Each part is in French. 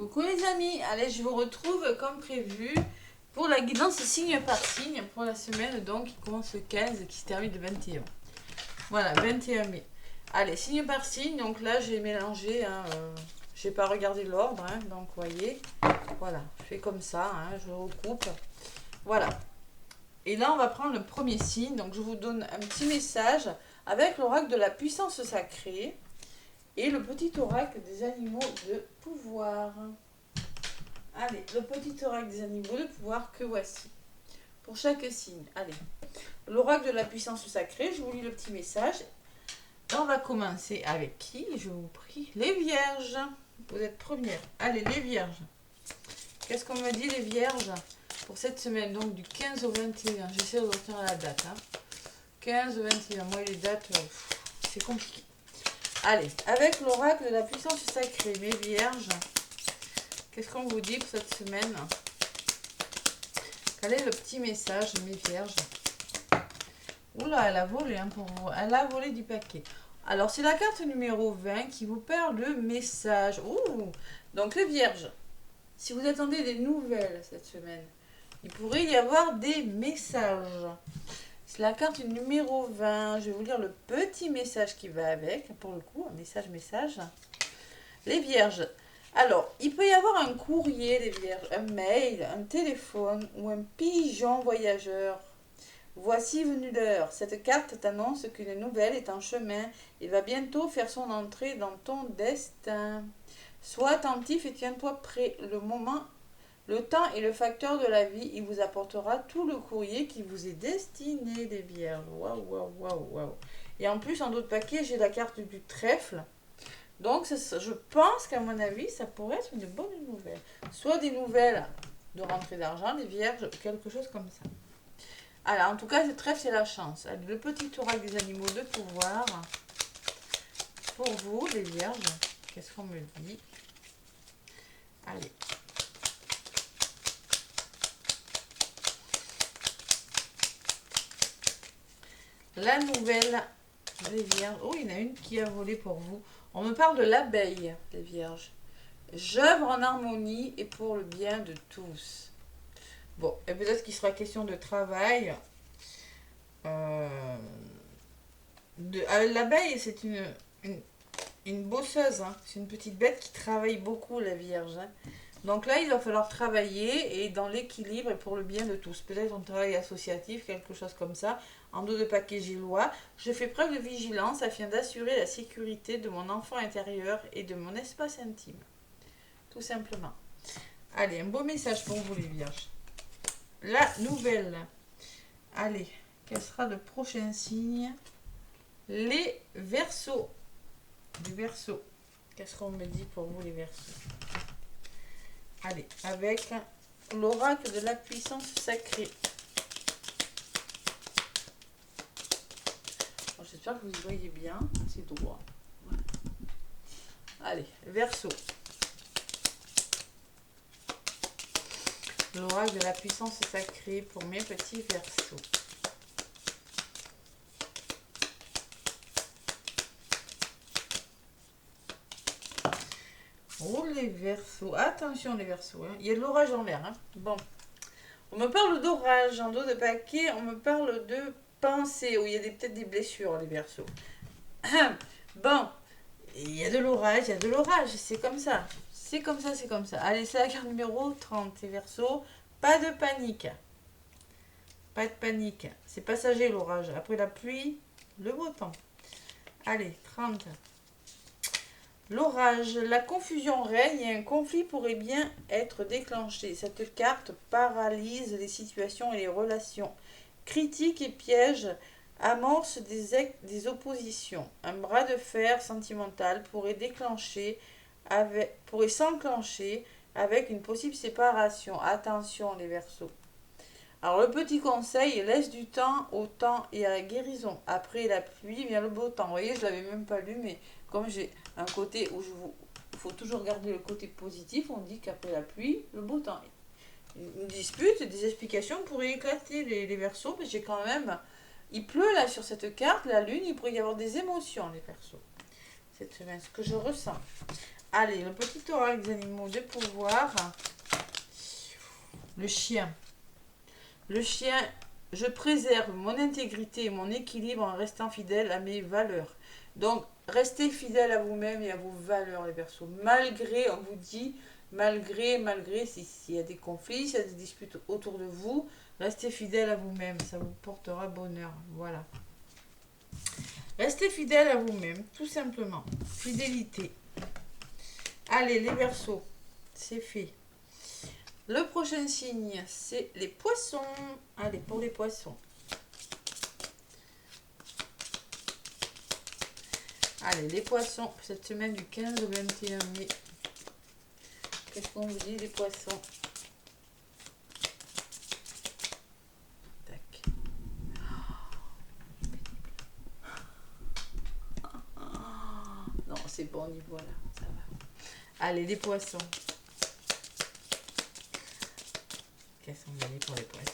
Coucou les amis, allez je vous retrouve comme prévu pour la guidance signe par signe pour la semaine donc qui commence le 15 et qui se termine le 21. Voilà, 21 mai. Allez, signe par signe, donc là j'ai mélangé, j'ai pas regardé l'ordre, donc voyez, voilà, je fais comme ça, je recoupe, voilà. Et là on va prendre le premier signe, donc je vous donne un petit message avec l'oracle de la puissance sacrée. Et le petit oracle des animaux de pouvoir. Allez, le petit oracle des animaux de pouvoir que voici. Pour chaque signe. Allez. L'oracle de la puissance sacrée, je vous lis le petit message. Et on va commencer avec qui, je vous prie? Les vierges. Vous êtes première. Allez, les vierges. Qu'est-ce qu'on me dit, les vierges? Pour cette semaine, donc du 15 au 21. J'essaie de retenir la date. 15 au 21. Moi, les dates, c'est compliqué. Allez, avec l'oracle de la puissance sacrée, mes vierges, qu'est-ce qu'on vous dit pour cette semaine? Quel est le petit message, mes vierges? Oula, elle a volé pour vous. Elle a volé du paquet. Alors, c'est la carte numéro 20 qui vous parle de message. Ouh! Donc, les vierges, si vous attendez des nouvelles cette semaine, il pourrait y avoir des messages. C'est la carte numéro 20. Je vais vous lire le petit message qui va avec. Pour le coup, un message. Les vierges. Alors, il peut y avoir un courrier, les vierges, un mail, un téléphone ou un pigeon voyageur. Voici venue l'heure. Cette carte t'annonce qu'une nouvelle est en chemin et va bientôt faire son entrée dans ton destin. Sois attentif et tiens-toi prêt. Le temps est le facteur de la vie. Il vous apportera tout le courrier qui vous est destiné, les vierges. Waouh, waouh, waouh, waouh. Et en plus, en d'autres paquets, j'ai la carte du trèfle. Donc, je pense qu'à mon avis, ça pourrait être une bonne nouvelle. Soit des nouvelles de rentrée d'argent, les vierges, quelque chose comme ça. Alors, en tout cas, le trèfle, c'est la chance. Allez, le petit oracle des animaux de pouvoir. Pour vous, les vierges, qu'est-ce qu'on me dit? Allez. La nouvelle des vierges. Oh, il y en a une qui a volé pour vous. On me parle de l'abeille, les vierges. J'œuvre en harmonie et pour le bien de tous. Bon, et peut-être qu'il sera question de travail. L'abeille, c'est une bosseuse. C'est une petite bête qui travaille beaucoup, la vierge. Donc là, il va falloir travailler et dans l'équilibre et pour le bien de tous. Peut-être un travail associatif, quelque chose comme ça. En dos de paquet gillois, je fais preuve de vigilance afin d'assurer la sécurité de mon enfant intérieur et de mon espace intime. Tout simplement. Allez, un beau message pour vous les vierges. La nouvelle. Allez, quel sera le prochain signe? Les Verseaux. Du Verseau. Qu'est-ce qu'on me dit pour vous les Verseaux? Allez, avec l'oracle de la puissance sacrée. Bon, j'espère que vous y voyez bien. C'est droit. Voilà. Allez, Verseau. L'oracle de la puissance sacrée pour mes petits Verseaux. Oh les Verseaux, attention les Verseaux, il y a de l'orage en l'air. Bon, on me parle d'orage en dos de paquet, on me parle de pensée, où il y a peut-être des blessures les Verseaux. Bon, il y a de l'orage, c'est comme ça. C'est comme ça. Allez, c'est la carte numéro 30, les Verseaux. Pas de panique. Pas de panique. C'est passager l'orage. Après la pluie, le beau temps. Allez, 30. L'orage, la confusion règne et un conflit pourrait bien être déclenché. Cette carte paralyse les situations et les relations. Critique et piège amorce des oppositions. Un bras de fer sentimental pourrait s'enclencher avec une possible séparation. Attention les Verseaux. Alors le petit conseil, laisse du temps au temps et à la guérison. Après la pluie vient le beau temps. Vous voyez, je ne l'avais même pas lu, mais comme j'ai un côté où il faut toujours garder le côté positif, on dit qu'après la pluie, le beau temps. Une dispute, des explications pourraient éclater les Verseaux, mais j'ai quand même... Il pleut là sur cette carte, la lune, il pourrait y avoir des émotions les Verseaux. Cette semaine, ce que je ressens. Allez, le petit oracle des animaux de pouvoir. Le chien. Le chien, je préserve mon intégrité et mon équilibre en restant fidèle à mes valeurs. Donc, restez fidèle à vous-même et à vos valeurs, les Verseaux. Malgré, on vous dit, malgré, s'il y a des conflits, s'il y a des disputes autour de vous, restez fidèle à vous-même. Ça vous portera bonheur. Voilà. Restez fidèle à vous-même, tout simplement. Fidélité. Allez, les Verseaux, c'est fait. Le prochain signe, c'est les poissons. Allez, pour les poissons. Allez, les poissons, cette semaine du 15 au 21 mai. Qu'est-ce qu'on vous dit, les poissons? Tac. Non, c'est bon, on y voit là, ça va. Allez, les poissons. Qu'est-ce qu'on va dire pour les poissons?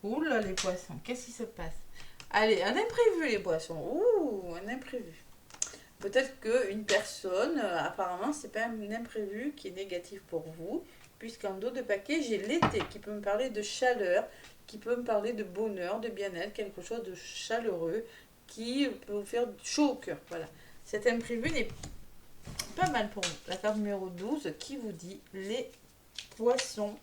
Oula, les poissons, qu'est-ce qui se passe? Allez, un imprévu, les poissons. Ouh, un imprévu. Peut-être qu'une personne, apparemment, c'est pas un imprévu qui est négatif pour vous, puisqu'en dos de paquet, j'ai l'été qui peut me parler de chaleur, qui peut me parler de bonheur, de bien-être, quelque chose de chaleureux, qui peut vous faire chaud au cœur. Voilà. Cet imprévu n'est pas mal pour vous. La carte numéro 12 qui vous dit les poissons.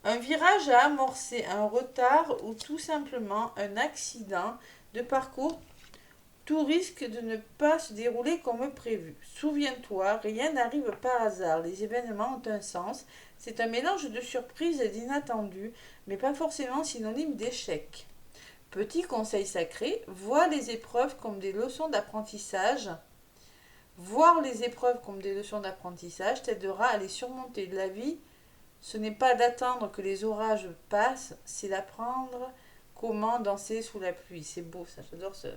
Un virage à amorcer, un retard ou tout simplement un accident de parcours. Tout risque de ne pas se dérouler comme prévu. Souviens-toi, rien n'arrive par hasard. Les événements ont un sens. C'est un mélange de surprises et d'inattendus, mais pas forcément synonyme d'échec. Petit conseil sacré, vois les épreuves comme des leçons d'apprentissage. Voir les épreuves comme des leçons d'apprentissage t'aidera à les surmonter. La vie, ce n'est pas d'attendre que les orages passent, c'est d'apprendre comment danser sous la pluie. C'est beau ça, j'adore ça.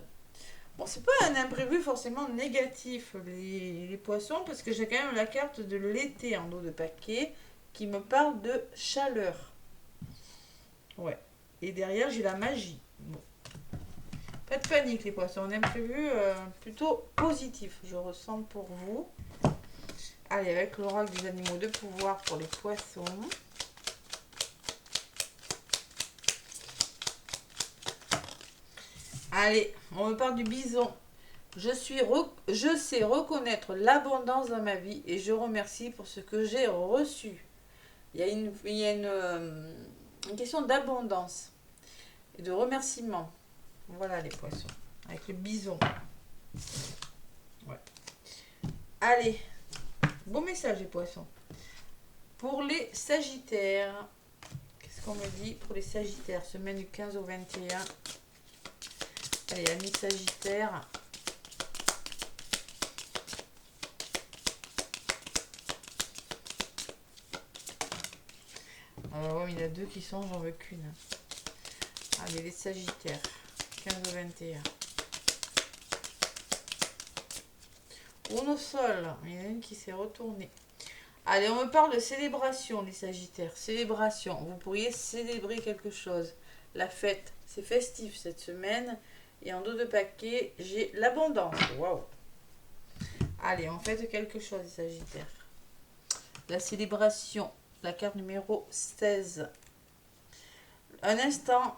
Bon, c'est pas un imprévu forcément négatif, les poissons, parce que j'ai quand même la carte de l'été en dos de paquet qui me parle de chaleur. Ouais. Et derrière, j'ai la magie. Bon. Pas de panique, les poissons. Un imprévu plutôt positif, je ressens pour vous. Allez, avec l'oracle des animaux de pouvoir pour les poissons. Allez, on me parle du bison. Je sais reconnaître l'abondance dans ma vie et je remercie pour ce que j'ai reçu. Il y a une question d'abondance et de remerciement. Voilà les poissons. Avec le bison. Ouais. Allez, bon message les poissons. Pour les sagittaires, qu'est-ce qu'on me dit pour les sagittaires? Semaine du 15 au 21. Allez, amis sagittaires. Ouais, il y en a deux qui sont, j'en veux qu'une. Allez, les sagittaires. 15 au 21. Uno sol. Il y en a une qui s'est retournée. Allez, on me parle de célébration, les sagittaires. Célébration. Vous pourriez célébrer quelque chose. La fête. C'est festif cette semaine. Et en dos de paquet, j'ai l'abondance. Waouh. Allez, on fête quelque chose, les sagittaires. La célébration. La carte numéro 16. Un instant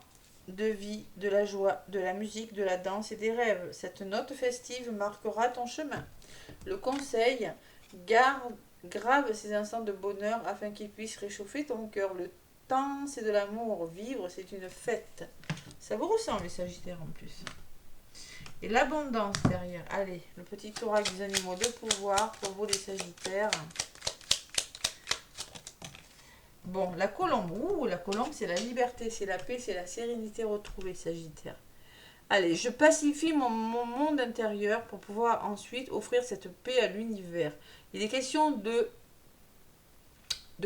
de vie, de la joie, de la musique, de la danse et des rêves. Cette note festive marquera ton chemin. Le conseil, grave ces instants de bonheur afin qu'ils puissent réchauffer ton cœur. Le temps, c'est de l'amour. Vivre, c'est une fête. Ça vous ressemble, les sagittaires, en plus. Et l'abondance derrière. Allez, le petit oracle des animaux de pouvoir pour vous, les sagittaires. Bon, la colombe. Ouh, la colombe, c'est la liberté, c'est la paix, c'est la sérénité retrouvée, sagittaire. Allez, je pacifie mon monde intérieur pour pouvoir ensuite offrir cette paix à l'univers. Il est question de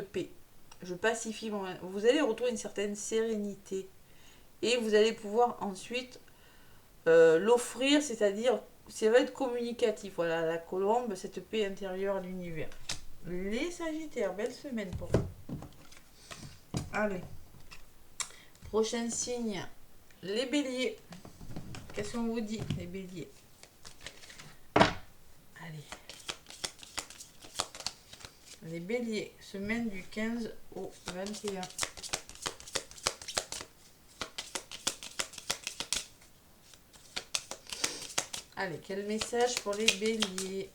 paix. Je pacifie mon... Vous allez retrouver une certaine sérénité. Et vous allez pouvoir ensuite l'offrir, c'est-à-dire, ça va être communicatif. Voilà, la colombe, cette paix intérieure à l'univers. Les sagittaires, belle semaine pour vous. Allez. Prochain signe, les béliers. Qu'est-ce qu'on vous dit, les béliers? Allez. Les béliers, semaine du 15 au 21. Allez, quel message pour les béliers?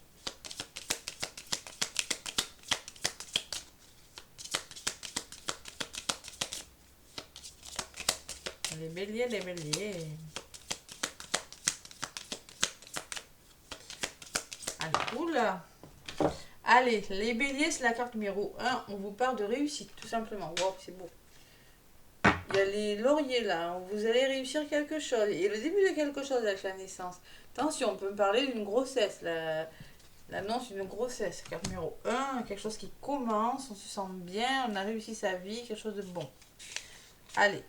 Les béliers, les béliers. Allez, oula. Allez, les béliers, c'est la carte numéro 1. On vous parle de réussite, tout simplement. Wow, c'est beau. Il y a les lauriers là, vous allez réussir quelque chose. Et le début de quelque chose avec la naissance. Attention, on peut me parler d'une grossesse. L'annonce d'une grossesse. Carte numéro 1, quelque chose qui commence, on se sent bien, on a réussi sa vie, quelque chose de bon. Allez,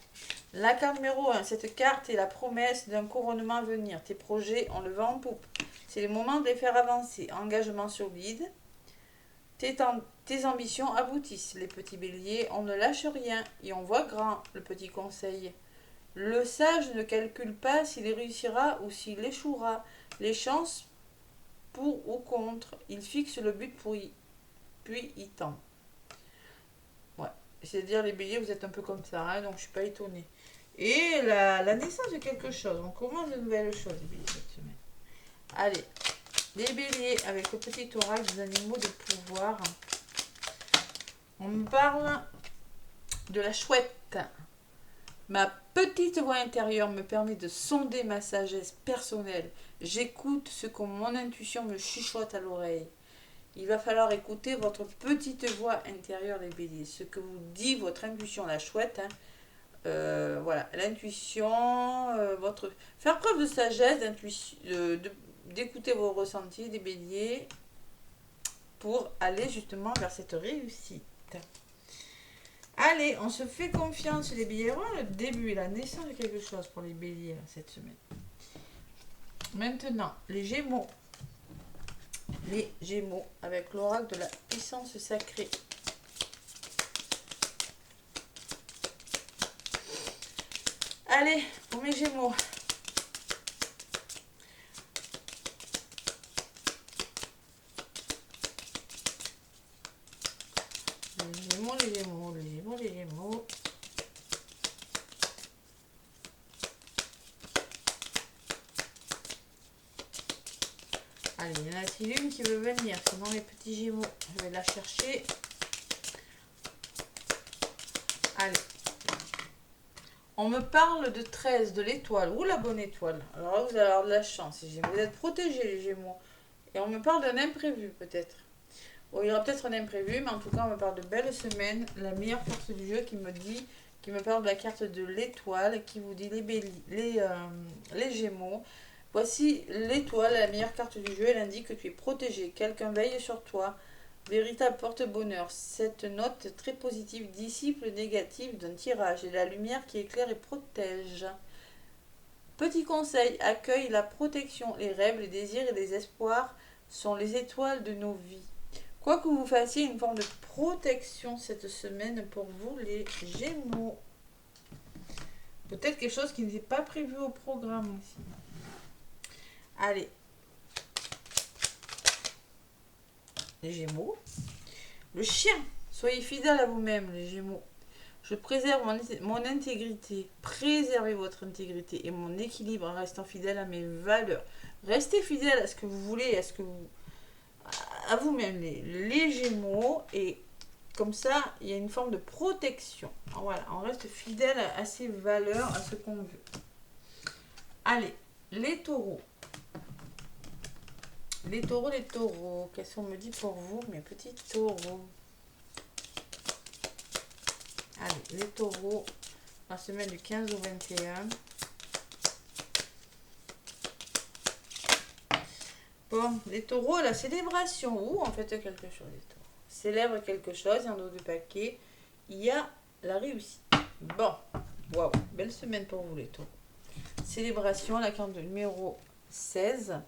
la carte numéro 1, cette carte est la promesse d'un couronnement à venir. Tes projets ont le vent en poupe. C'est le moment de les faire avancer. Engagement solide. Tes ambitions aboutissent. Les petits béliers, on ne lâche rien et on voit grand, le petit conseil. Le sage ne calcule pas s'il réussira ou s'il échouera. Les chances pour ou contre, il fixe le but puis il tend. Ouais, c'est-à-dire les béliers, vous êtes un peu comme ça, hein, donc je suis pas étonnée. Et la naissance de quelque chose, on commence de nouvelles choses, les béliers, cette semaine. Allez, les béliers, avec le petit oracle des animaux de pouvoir. On me parle de la chouette. Ma petite voix intérieure me permet de sonder ma sagesse personnelle. J'écoute ce que mon intuition me chuchote à l'oreille. Il va falloir écouter votre petite voix intérieure, les béliers. Ce que vous dit votre intuition, la chouette. Voilà, l'intuition, faire preuve de sagesse, d'intuition, d'écouter vos ressentis, des béliers, pour aller justement vers cette réussite. Allez, on se fait confiance, les béliers. Voilà le début et la naissance de quelque chose pour les béliers là, cette semaine. Maintenant, les gémeaux. Les gémeaux, avec l'oracle de la puissance sacrée. Allez, pour mes gémeaux. Les gémeaux, les gémeaux, les gémeaux, les gémeaux. Allez, il y en a-t-il une qui veut venir? Sinon, les petits gémeaux, je vais la chercher. Allez. On me parle de 13, de l'étoile, ou la bonne étoile. Alors là, vous allez avoir de la chance, les gémeaux. Vous êtes protégés, les gémeaux. Et on me parle d'un imprévu, peut-être. Bon, il y aura peut-être un imprévu, mais en tout cas, on me parle de belles semaines. La meilleure force du jeu qui me parle de la carte de l'étoile, qui vous dit les gémeaux. Voici l'étoile, la meilleure carte du jeu. Elle indique que tu es protégé. Quelqu'un veille sur toi. Véritable porte-bonheur. Cette note très positive dissipe le négatif d'un tirage et la lumière qui éclaire et protège. Petit conseil, accueille la protection. Les rêves, les désirs et les espoirs sont les étoiles de nos vies. Quoi que vous fassiez, une forme de protection cette semaine pour vous, les Gémeaux. Peut-être quelque chose qui n'était pas prévu au programme aussi. Allez. Les Gémeaux. Le chien. Soyez fidèles à vous-même, les Gémeaux. Je préserve mon intégrité. Préservez votre intégrité et mon équilibre en restant fidèle à mes valeurs. Restez fidèle à ce que vous voulez, à vous-même, les Gémeaux. Et comme ça, il y a une forme de protection. Voilà, on reste fidèle à ses valeurs, à ce qu'on veut. Allez, les taureaux. Les taureaux. Qu'est-ce qu'on me dit pour vous, mes petits taureaux? Allez, les taureaux, la semaine du 15 au 21. Bon, les taureaux, la célébration. Ouh, on fait quelque chose, les taureaux. Célèbre quelque chose, il y en a deux paquets. Il y a la réussite. Bon, waouh, belle semaine pour vous, les taureaux. Célébration, la carte de numéro 16.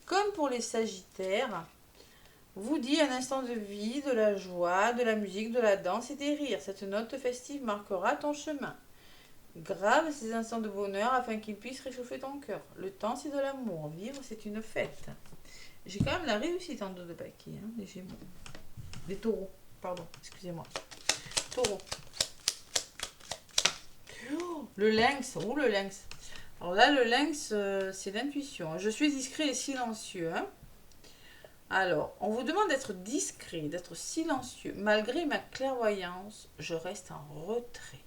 Comme pour les sagittaires, vous dit un instant de vie, de la joie, de la musique, de la danse et des rires. Cette note festive marquera ton chemin. Grave ces instants de bonheur afin qu'ils puissent réchauffer ton cœur. Le temps, c'est de l'amour. Vivre, c'est une fête. J'ai quand même la réussite en dos de paquet, hein, les Gémeaux. des taureaux, pardon, excusez-moi. Taureau. Oh, le lynx, ou le lynx. Alors là, le lynx, c'est l'intuition. Je suis discret et silencieux. Hein. Alors, on vous demande d'être discret, d'être silencieux. Malgré ma clairvoyance, je reste en retrait.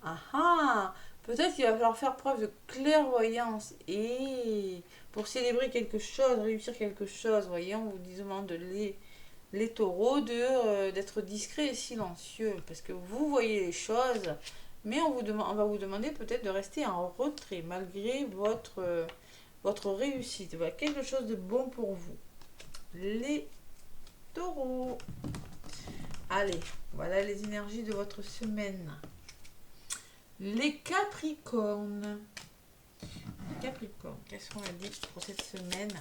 Ah ah! Peut-être qu'il va falloir faire preuve de clairvoyance et pour célébrer quelque chose, réussir quelque chose. Voyez, on vous demande les taureaux d'être discret et silencieux parce que vous voyez les choses, mais on va vous demander peut-être de rester en retrait malgré votre réussite. Voilà, quelque chose de bon pour vous. Les taureaux. Allez, voilà les énergies de votre semaine. Les Capricornes. Les Capricornes, qu'est-ce qu'on a dit pour cette semaine?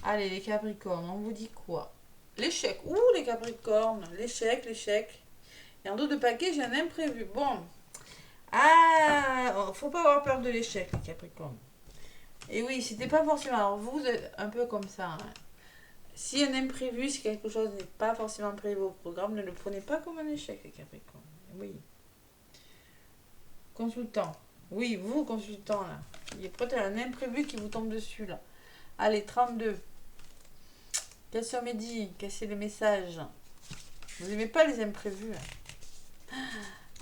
Allez, les Capricornes, on vous dit quoi? L'échec. Ouh, les Capricornes. L'échec, l'échec. Et en dos de paquet, j'ai un imprévu. Bon. Ah, faut pas avoir peur de l'échec, les Capricornes. Et oui, c'était pas forcément. Alors, vous êtes un peu comme ça. Hein. Si un imprévu, si quelque chose n'est pas forcément prévu au programme, ne le prenez pas comme un échec, les Capricornes. Oui. Consultant. Oui, vous, consultant, là. Il y a peut-être un imprévu qui vous tombe dessus, là. Allez, 32. Quels sont mes dits? Cassez les messages. Vous n'aimez pas les imprévus. Hein.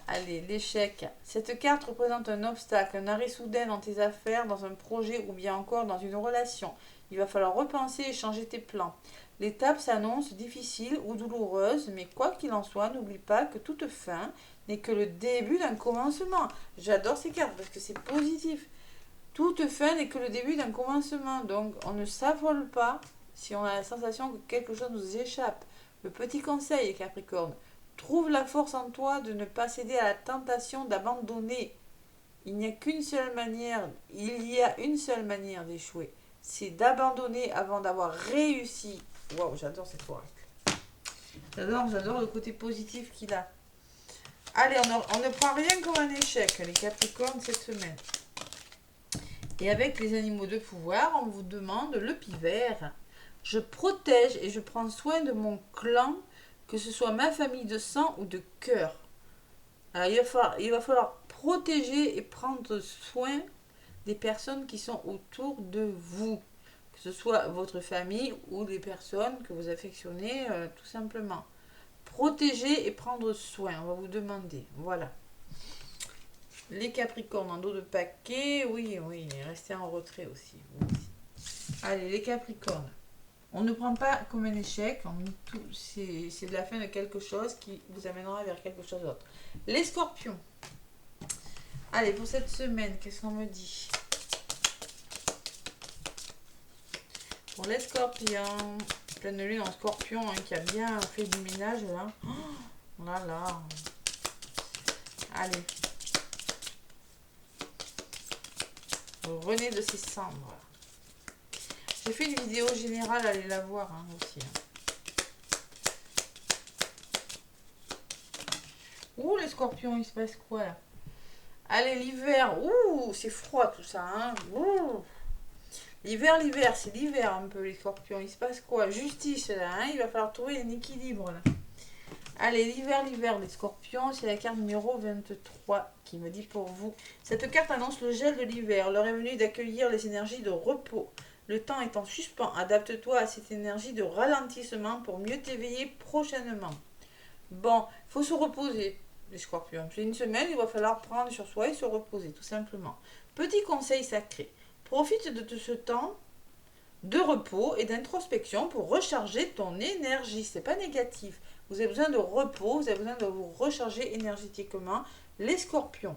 Allez, l'échec. Cette carte représente un obstacle, un arrêt soudain dans tes affaires, dans un projet ou bien encore dans une relation. Il va falloir repenser et changer tes plans. L'étape s'annonce difficile ou douloureuse, mais quoi qu'il en soit, n'oublie pas que toute fin n'est que le début d'un commencement. J'adore ces cartes parce que c'est positif. Toute fin n'est que le début d'un commencement. Donc, on ne s'affole pas si on a la sensation que quelque chose nous échappe. Le petit conseil, Capricorne, trouve la force en toi de ne pas céder à la tentation d'abandonner. Il n'y a qu'une seule manière, il y a une seule manière d'échouer. C'est d'abandonner avant d'avoir réussi. Waouh, j'adore cette oracle. J'adore le côté positif qu'il a. Allez, on ne prend rien comme un échec, les Capricornes, cette semaine. Et avec les animaux de pouvoir, on vous demande le pivert. Je protège et je prends soin de mon clan, que ce soit ma famille de sang ou de cœur. Alors, il va falloir protéger et prendre soin des personnes qui sont autour de vous. Que ce soit votre famille ou les personnes que vous affectionnez, tout simplement. Protéger et prendre soin, on va vous demander. Voilà. Les Capricornes en dos de paquet, oui, restez en retrait aussi. Allez, les Capricornes. On ne prend pas comme un échec, c'est de la fin de quelque chose qui vous amènera vers quelque chose d'autre. Les Scorpions. Allez, pour cette semaine, qu'est-ce qu'on me dit? Pour les Scorpions, pleine lune en Scorpion hein, qui a bien fait du ménage là. Oh là là. Allez. René de ses cendres. J'ai fait une vidéo générale, allez la voir hein, aussi. Hein. Ouh, les Scorpions, il se passe quoi là? Allez, l'hiver. Ouh, c'est froid tout ça. Hein. Ouh. L'hiver, c'est l'hiver un peu, les Scorpions. Il se passe quoi? Justice là. Hein. Il va falloir trouver un équilibre là. Allez, l'hiver, les Scorpions, c'est la carte numéro 23 qui me dit pour vous. Cette carte annonce le gel de l'hiver. L'heure est venue d'accueillir les énergies de repos. Le temps est en suspens. Adapte-toi à cette énergie de ralentissement pour mieux t'éveiller prochainement. Bon, il faut se reposer, les Scorpions. C'est une semaine, il va falloir prendre sur soi et se reposer, tout simplement. Petit conseil sacré. Profite de ce temps de repos et d'introspection pour recharger ton énergie. C'est pas négatif. Vous avez besoin de repos, vous avez besoin de vous recharger énergétiquement. Les Scorpions.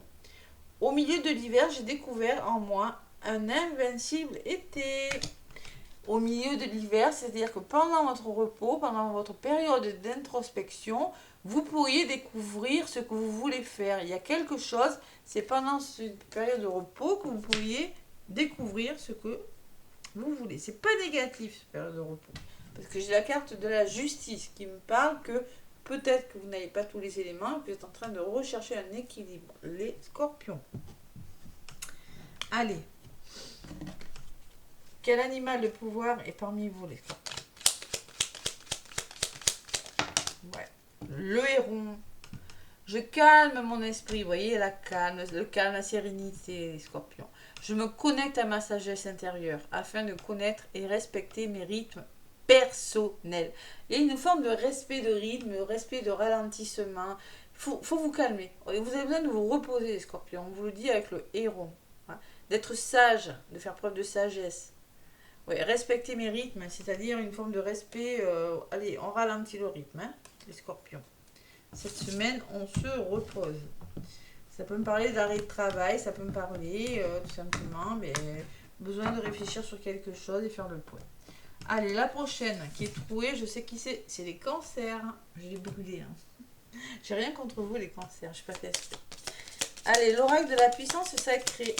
Au milieu de l'hiver, j'ai découvert en moi un invincible été. Au milieu de l'hiver, c'est-à-dire que pendant votre repos, pendant votre période d'introspection, vous pourriez découvrir ce que vous voulez faire. Il y a quelque chose, c'est pendant cette période de repos que vous pourriez découvrir ce que vous voulez. C'est pas négatif, cette période de repos. Parce que j'ai la carte de la justice qui me parle que peut-être que vous n'avez pas tous les éléments, que vous êtes en train de rechercher un équilibre. Les Scorpions. Allez. Quel animal de pouvoir est parmi vous, les scorpions? Ouais. Le héron. Je calme mon esprit, vous voyez, la calme, le calme, la sérénité, les scorpions. Je me connecte à ma sagesse intérieure afin de connaître et respecter mes rythmes personnels. Il y a une forme de respect de rythme, de respect de ralentissement. Il faut vous calmer. Vous avez besoin de vous reposer, les scorpions. On vous le dit avec le héron. Hein. D'être sage, de faire preuve de sagesse. Oui, respecter mes rythmes, c'est-à-dire une forme de respect. Allez, on ralentit le rythme, hein, les scorpions. Cette semaine, on se repose. Ça peut me parler d'arrêt de travail, ça peut me parler tout simplement, mais besoin de réfléchir sur quelque chose et faire le point. Allez, la prochaine qui est trouée, je sais qui c'est les cancers. Je l'ai brûlé. Hein. J'ai rien contre vous, les cancers, je ne suis pas testée. Allez, l'oracle de la puissance sacrée.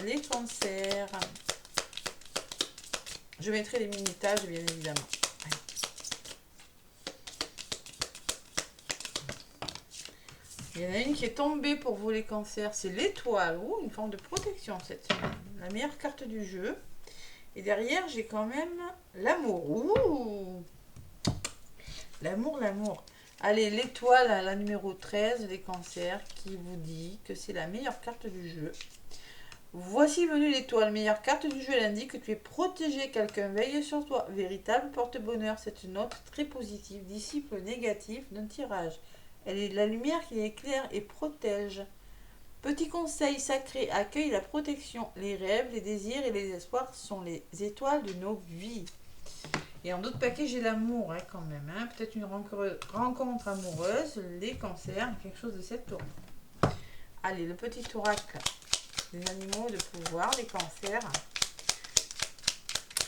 Les cancers. Je mettrai les minutages, bien évidemment. Allez. Il y en a une qui est tombée pour vous, les cancers. C'est l'étoile. Ouh, une forme de protection cette semaine. La meilleure carte du jeu. Et derrière, j'ai quand même l'amour. Ouh, l'amour, l'amour. Allez, l'étoile, la numéro 13, les cancers, qui vous dit que c'est la meilleure carte du jeu. Voici venue l'étoile, meilleure carte du jeu. Elle indique que tu es protégé, quelqu'un veille sur toi. Véritable porte-bonheur, c'est une note très positive, disciple négatif d'un tirage. Elle est de la lumière qui éclaire et protège. Petit conseil sacré, accueille la protection. Les rêves, les désirs et les espoirs sont les étoiles de nos vies. Et en d'autres paquets, j'ai l'amour quand même. Hein. Peut-être une rencontre amoureuse, les cancers, quelque chose de cette tour. Allez, le petit oracle des animaux de pouvoir, les cancers.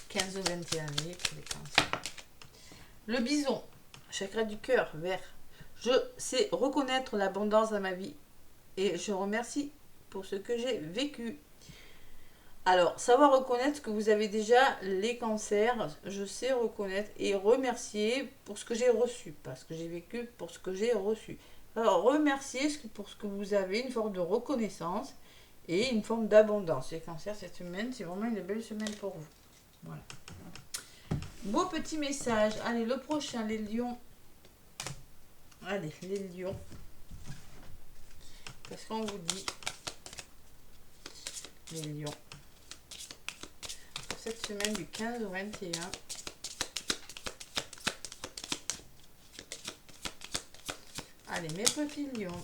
15 au 21 mai pour les cancers. Le bison, chakra du cœur, vert. Je sais reconnaître l'abondance dans ma vie et je remercie pour ce que j'ai vécu. Alors, savoir reconnaître que vous avez déjà les cancers, je sais reconnaître et remercier pour ce que j'ai reçu, parce que j'ai vécu pour ce que j'ai reçu. Alors, remercier pour ce que vous avez, une forme de reconnaissance et une forme d'abondance. Les cancers, cette semaine, c'est vraiment une belle semaine pour vous. Voilà. Beau petit message. Allez, le prochain, les lions. Allez, les lions. Qu'est-ce qu'on vous dit? Les lions. Pour cette semaine du 15 au 21. Allez, mes petits lions.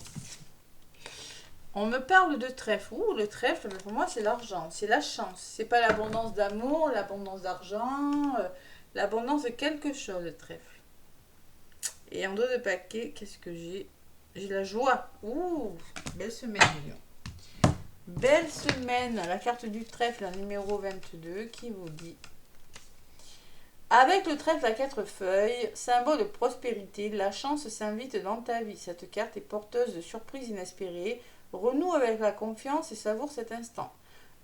On me parle de trèfle. Ouh, le trèfle, pour moi, c'est l'argent. C'est la chance. C'est pas l'abondance d'amour, l'abondance d'argent, l'abondance de quelque chose, le trèfle. Et en dos de paquet, qu'est-ce que j'ai? J'ai la joie. Ouh, belle semaine, les lions. Belle semaine. La carte du trèfle, la numéro 22, qui vous dit: avec le trèfle à 4 feuilles, symbole de prospérité, la chance s'invite dans ta vie. Cette carte est porteuse de surprises inespérées. Renoue avec la confiance et savoure cet instant.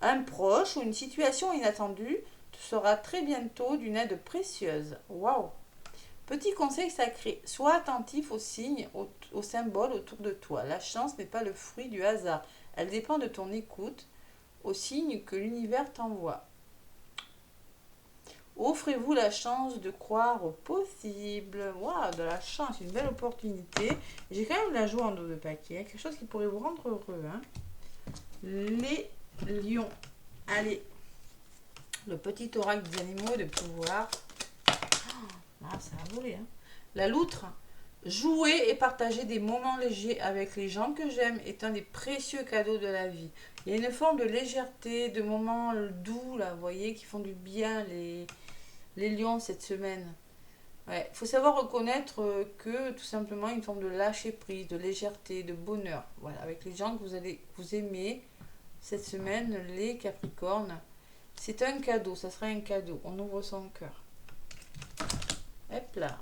Un proche ou une situation inattendue te sera très bientôt d'une aide précieuse. Waouh! Petit conseil sacré, sois attentif aux signes, aux symboles autour de toi. La chance n'est pas le fruit du hasard. Elle dépend de ton écoute, aux signes que l'univers t'envoie. Offrez-vous la chance de croire au possible. Waouh, de la chance, une belle opportunité. J'ai quand même la joie en dos de paquet, quelque chose qui pourrait vous rendre heureux. Hein. Les lions. Allez, le petit oracle des animaux de pouvoir. Ah, ça a volé. Hein. La loutre. Jouer et partager des moments légers avec les gens que j'aime est un des précieux cadeaux de la vie. Il y a une forme de légèreté, de moments doux, là, vous voyez, qui font du bien, les lions, cette semaine. Ouais, faut savoir reconnaître que, tout simplement, une forme de lâcher prise, de légèreté, de bonheur. Voilà, avec les gens que vous aimez, cette semaine, les Capricornes, c'est un cadeau, ça sera un cadeau. On ouvre son cœur. Hop là.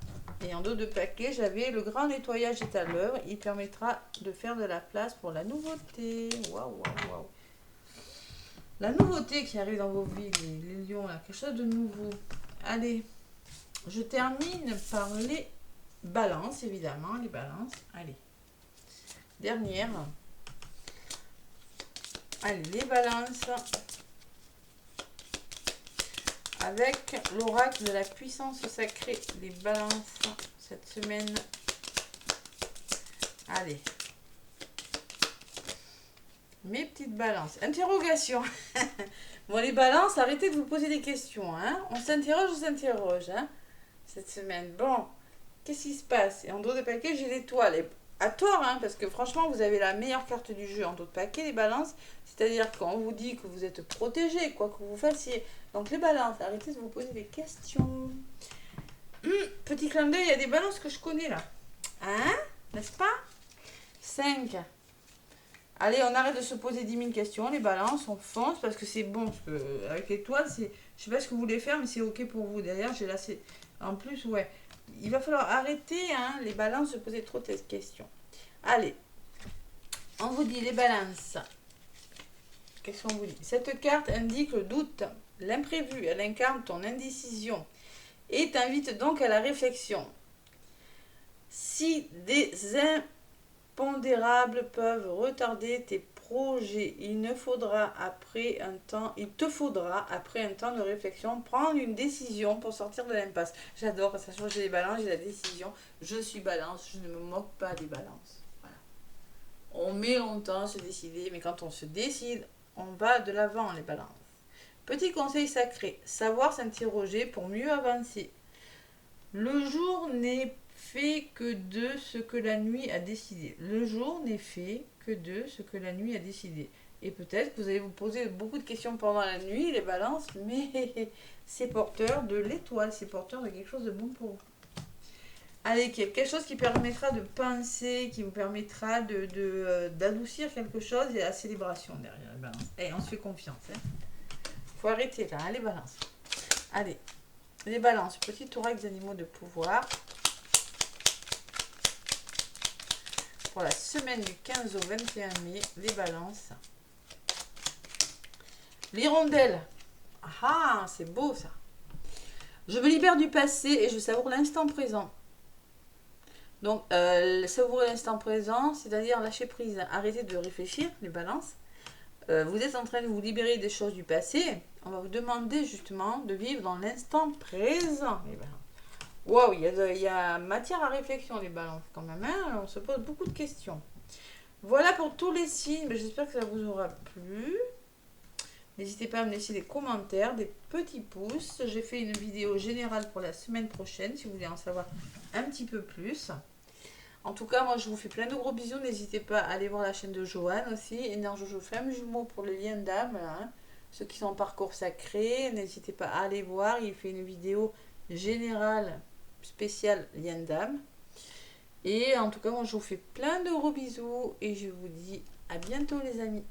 Et en dos de paquet, j'avais le grand nettoyage est à l'œuvre. Il permettra de faire de la place pour la nouveauté. Waouh, waouh, waouh. La nouveauté qui arrive dans vos vies, les lions, là, quelque chose de nouveau. Allez, je termine par les balances, évidemment, les balances. Allez, dernière. Allez, les balances. avec l'oracle de la puissance sacrée des balances cette semaine. Allez. Mes petites balances. Interrogation. Bon, les balances, arrêtez de vous poser des questions. Hein. On s'interroge hein, cette semaine. Bon, qu'est-ce qui se passe? Et en dos de paquet, j'ai l'étoile. Et à tort, hein, parce que franchement, vous avez la meilleure carte du jeu en dos de paquet, les balances. C'est-à-dire qu'on vous dit que vous êtes protégé, quoi que vous fassiez. Donc les balances, arrêtez de vous poser des questions. Petit clin d'œil, il y a des balances que je connais là. Hein? N'est-ce pas? 5. Allez, on arrête de se poser 10 000 questions, les balances, on fonce parce que c'est bon. Parce que avec l'étoile, c'est, je sais pas ce que vous voulez faire, mais c'est ok pour vous. Derrière, j'ai là, en plus, ouais. Il va falloir arrêter, hein, les balances, de se poser trop de questions. Allez, on vous dit les balances. Qu'est-ce qu'on vous dit? Cette carte indique le doute, l'imprévu. Elle incarne ton indécision et t'invite donc à la réflexion. Si des impondérables peuvent retarder tes projets, il te faudra après un temps de réflexion prendre une décision pour sortir de l'impasse. J'adore, ça change les balances, j'ai la décision. Je suis balance, je ne me moque pas des balances. Voilà. On met longtemps à se décider, mais quand on se décide, on va de l'avant, les balances. Petit conseil sacré, savoir s'interroger pour mieux avancer. Le jour n'est fait que de ce que la nuit a décidé. Le jour n'est fait que de ce que la nuit a décidé. Et peut-être que vous allez vous poser beaucoup de questions pendant la nuit, les balances, mais c'est porteur de l'étoile, c'est porteur de quelque chose de bon pour vous. Allez, quelque chose qui permettra de penser, qui vous permettra d'adoucir quelque chose et la célébration derrière les balances. Et on se fait confiance. Faut arrêter là, hein, les balances. Allez, les balances, petit oracle des animaux de pouvoir. Pour la semaine du 15 au 21 mai, les balances. L'hirondelle. Ah, c'est beau ça. Je me libère du passé et je savoure l'instant présent. Donc, savourer l'instant présent, c'est-à-dire lâcher prise. Arrêtez de réfléchir, les balances. Vous êtes en train de vous libérer des choses du passé. On va vous demander justement de vivre dans l'instant présent, les balances. Wow, il y a matière à réflexion, les balances, quand même. Hein, on se pose beaucoup de questions. Voilà pour tous les signes. J'espère que ça vous aura plu. N'hésitez pas à me laisser des commentaires, des petits pouces. J'ai fait une vidéo générale pour la semaine prochaine, si vous voulez en savoir un petit peu plus. En tout cas, moi, je vous fais plein de gros bisous. N'hésitez pas à aller voir la chaîne de Joanne aussi. Énergie Femme Jumeau pour le lien d'âme. Hein. Ceux qui sont en parcours sacré, n'hésitez pas à aller voir. Il fait une vidéo générale spéciale lien d'âme. Et en tout cas, moi, je vous fais plein de gros bisous. Et je vous dis à bientôt, les amis.